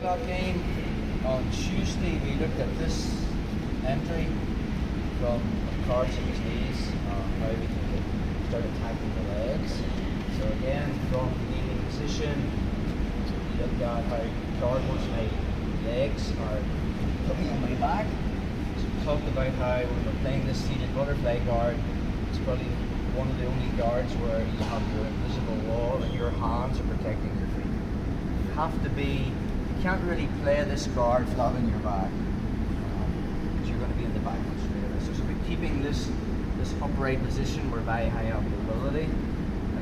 Leglock game. On Tuesday we looked at this entry from cards in his knees, how we can start attacking the legs. So again, from the kneeling position, we looked at how card once my legs are coming on my back. So we talked about how when we're playing this seated butterfly guard, it's probably one of the only guards where you have your invisible wall and your hands are protecting your feet. You have to be, you can't really play this guard flat on your back, because you're going to be in the back straight away. So we're keeping this upright position, we're very high up mobility.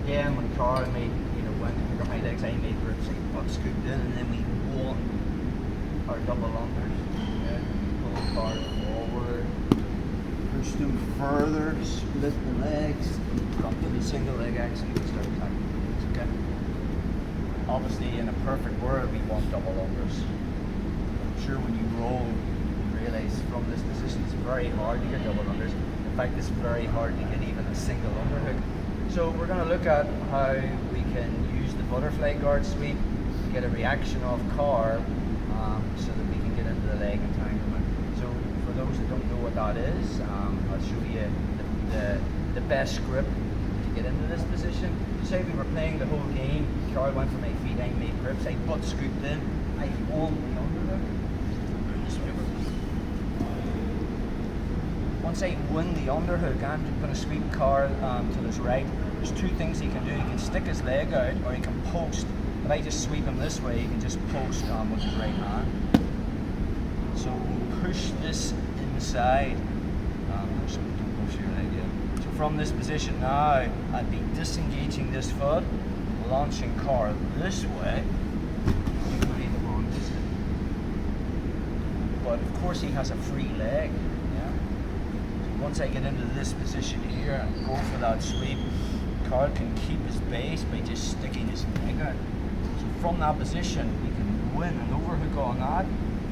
Again, when Carl made, when under my legs, I made grips, I butt scooped in, and then we won our double unders. Okay? Pull the card forward, push them further, split the legs, come to the single leg X, and you can start attacking things. Okay? Obviously, in a perfect world, we want double unders. I'm sure when you roll, you realize from this position it's very hard to get double unders. In fact, it's very hard to get even a single underhook. So we're going to look at how we can use the butterfly guard sweep to get a reaction off carve, so that we can get into the leg entanglement. So for those that don't know what that is, I'll show you the best grip to get into this position. Say we were playing the whole game, Carl went for my feet, I made grips, I butt scooped in, I won the underhook. Once I win the underhook, I'm going to sweep Carl to his right. There's two things he can do. He can stick his leg out, or he can post. If I just sweep him this way, he can just post with his right hand. So we push this inside. Don't push your leg yet. So from this position now, I'd be disengaging this foot, launching Carl this way. You can read the wrong distance. But of course, he has a free leg. Once I get into this position here and go for that sweep, Carl can keep his base by just sticking his leg out. So from that position, we can win an overhook on that,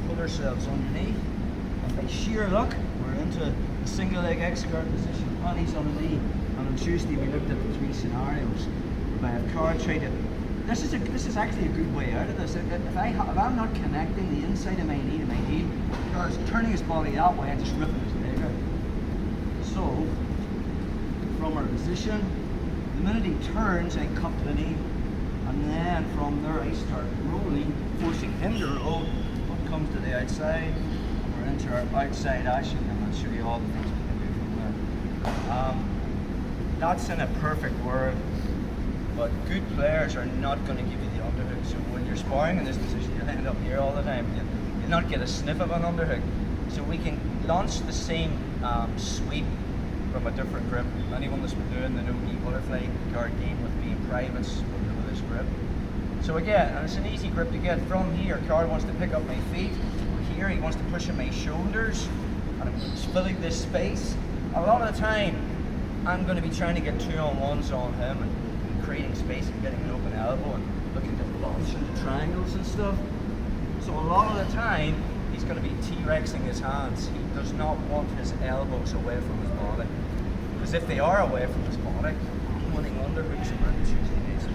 put ourselves underneath, and by sheer luck, we're into the single leg X guard position, panties underneath. And on Tuesday, we looked at the three scenarios. Whereby if Carl tried to, this is actually a good way out of this. If I'm not connecting the inside of my knee to my heel, Carl's turning his body that way and just ripping his leg out. So, from our position, the minute he turns, I cup the knee, and then from there I start rolling, forcing him to roll. Foot comes to the outside, and we're into our outside action, and I'll show you all the things we can do from there. That's in a perfect world, but good players are not going to give you the underhook. So when you're sparring in this position, you'll end up here all the time. You'll not get a sniff of an underhook. So we can launch the same sweep from a different grip. Anyone that's been doing the no-knee butterfly guard game with me in privates will know this grip. So again, and it's an easy grip to get from here. Carl wants to pick up my feet. Here he wants to push in my shoulders, and I'm filling this space. A lot of the time, I'm going to be trying to get 2-on-1s on him and creating space and getting an open elbow and looking to launch into triangles and stuff. So a lot of the time, he's going to be T-Rexing his hands. He does not want his elbows away from his body. Because if they are away from his body, I'm winning underhooks around the Tuesday nights.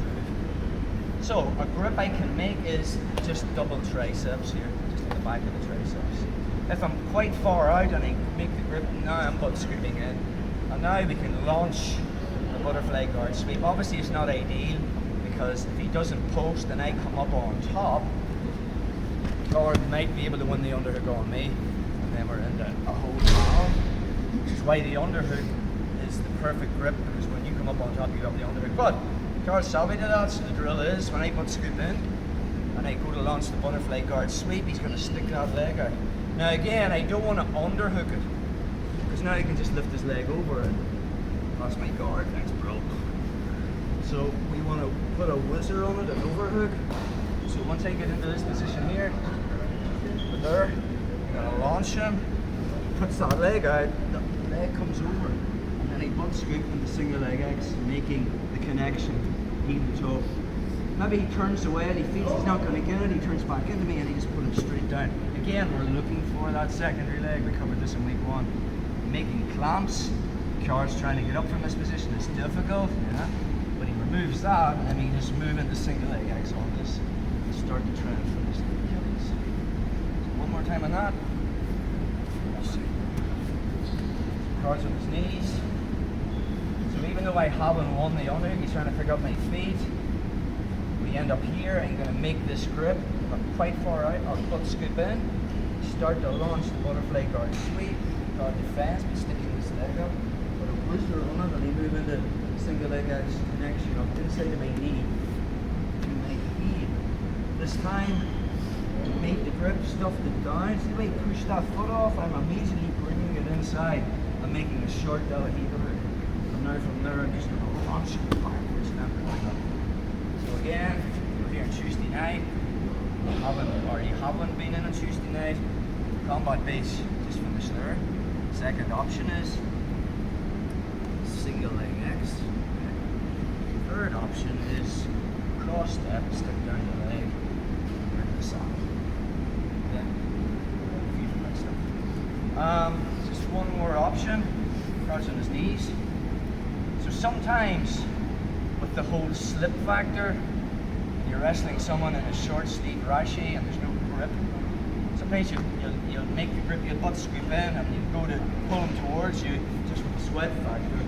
So a grip I can make is just double triceps here, just at the back of the triceps. If I'm quite far out and I make the grip, now I'm butt scooping in. And now we can launch the butterfly guard sweep. Obviously it's not ideal, because if he doesn't post and I come up on top, Carl might be able to win the underhook on me, and then we're into a whole battle, which is why the underhook is the perfect grip, because when you come up on top you have the underhook. But Carl salvaged that, so the drill is when I put scoop in and I go to launch the butterfly guard sweep, he's going to stick that leg out. Now again, I don't want to underhook it, because now he can just lift his leg over it. That's my guard, thanks bro. So we want to put a whizzer on it, an overhook. So once I get into this position here, there, I'm going to launch him, he puts that leg out, the leg comes over, and then he butt scoop into single leg X, making the connection, heel to toe. Maybe he turns away and he feels he's not going to get it, he turns back into me and he just put him straight down. Again, we're looking for that secondary leg. We covered this in week 1. Making clamps, Carl's trying to get up from this position, it's difficult, yeah? But he removes that, and then he just move into single leg X on this, and start the trend from this. that. Cards on his knees. So even though I haven't won the underhook, he's trying to pick up my feet. We end up here. I'm going to make this grip. I'm quite far out. I'll butt scoop in. Start to launch the butterfly guard sweep. Guard defense by sticking this leg up. Put a whizzer on it and I move into single leg X connection up inside of my knee to my heel. This time, make the grip, stuff it down. See the way I push that foot off? I'm immediately bringing it inside. I'm making a short delaheader. And now from there, I'm just going to launch it backwards and then bring up. So again, we're here on Tuesday night. You haven't been in on Tuesday night. Combat base, just finished there. Second option is single leg X. Third option is cross step, stick down the leg, bring the sock. Then feet and stuff. Just one more option. Cards on his knees. So sometimes with the whole slip factor, you're wrestling someone in a short sleeve rashi and there's no grip. Sometimes you'll make the grip, you'll butt scoop in and you go to pull them towards you, just with the sweat factor,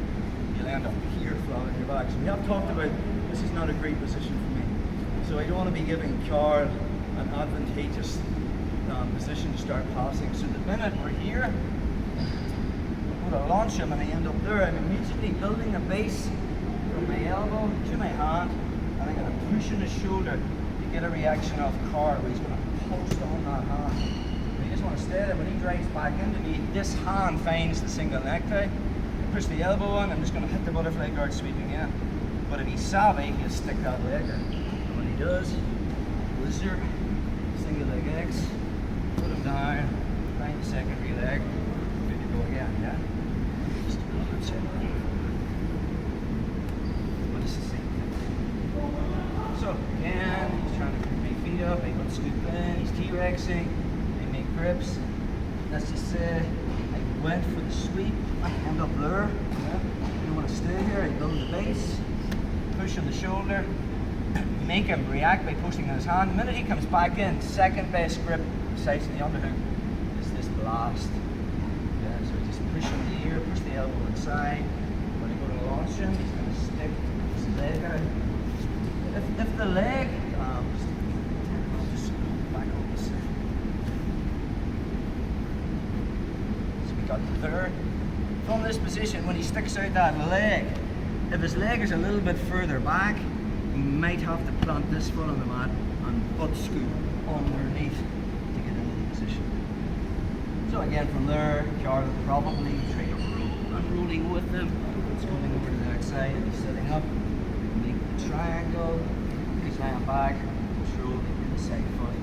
you'll end up here flat on your back. So we have talked about this is not a great position for me. So I don't want to be giving Carl an advantageous position to start passing. So the minute we're here, I'm going to launch him and I end up there. I'm immediately building a base from my elbow to my hand. And I'm going to push in his shoulder to get a reaction off Carl where he's going to post on that hand. And you just want to stay there. When he drives back into me, this hand finds the single necktie. Push the elbow on, I'm just going to hit the butterfly guard sweep again. But if he's savvy, he'll stick that leg in. And when he does, whizzer, single leg X, put him down, find the secondary leg, good to go again, yeah? Just a little bit separate. But it's the same thing. So again, he's trying to pick my feet up, I put scoop in, he's T-Rexing, I make grips. Let's just say I went for the sweep, I end up there. Yeah. I don't want to stay here, I build the base, push on the shoulder, make him react by posting on his hand. The minute he comes back in, second best grip besides the underhook is this blast. Yeah, so just push on the ear, push the elbow inside. When I go to launch him, he's going to stick his leg out. If the leg, I'll just back on this side. So we got the third. From this position, when he sticks out that leg, if his leg is a little bit further back, he might have to plant this foot on the mat and butt scoop underneath to get into the position. So again, from there, Carl will probably try to roll. I'm rolling with him. It's coming over to the next side. He's setting up. Make the triangle. He's lying back. Control the side foot.